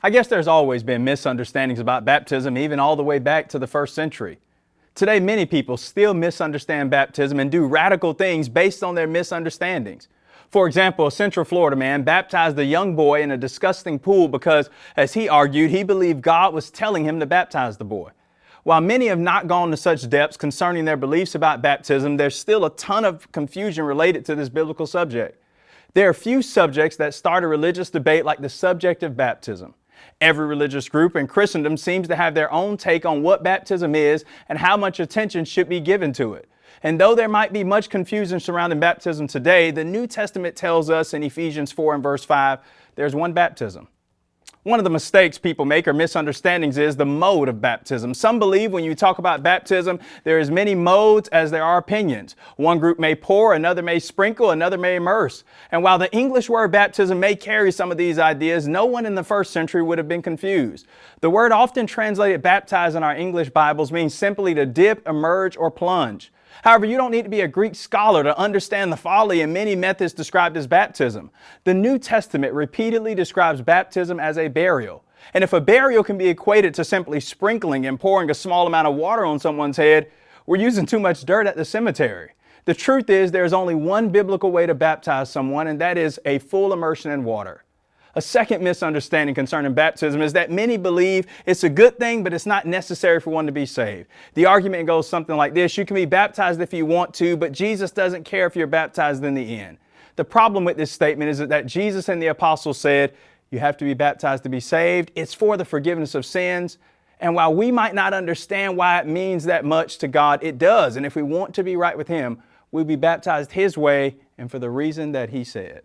I guess there's always been misunderstandings about baptism, even all the way back to the first century. Today, many people still misunderstand baptism and do radical things based on their misunderstandings. For example, a Central Florida man baptized a young boy in a disgusting pool because, as he argued, he believed God was telling him to baptize the boy. While many have not gone to such depths concerning their beliefs about baptism, there's still a ton of confusion related to this biblical subject. There are few subjects that start a religious debate like the subject of baptism. Every religious group in Christendom seems to have their own take on what baptism is and how much attention should be given to it. And though there might be much confusion surrounding baptism today, the New Testament tells us in Ephesians 4 and verse 5, there's one baptism. One of the mistakes people make or misunderstandings is the mode of baptism. Some believe when you talk about baptism, there is many modes as there are opinions. One group may pour, another may sprinkle, another may immerse. And while the English word baptism may carry some of these ideas, no one in the first century would have been confused. The word often translated baptize in our English Bibles means simply to dip, immerse, or plunge. However, you don't need to be a Greek scholar to understand the folly in many methods described as baptism. The New Testament repeatedly describes baptism as a burial. And if a burial can be equated to simply sprinkling and pouring a small amount of water on someone's head, we're using too much dirt at the cemetery. The truth is there's only one biblical way to baptize someone, and that is a full immersion in water. A second misunderstanding concerning baptism is that many believe it's a good thing, but it's not necessary for one to be saved. The argument goes something like this: you can be baptized if you want to, but Jesus doesn't care if you're baptized in the end. The problem with this statement is that Jesus and the apostles said, you have to be baptized to be saved. It's for the forgiveness of sins. And while we might not understand why it means that much to God, it does. And if we want to be right with Him, we'll be baptized His way and for the reason that He said.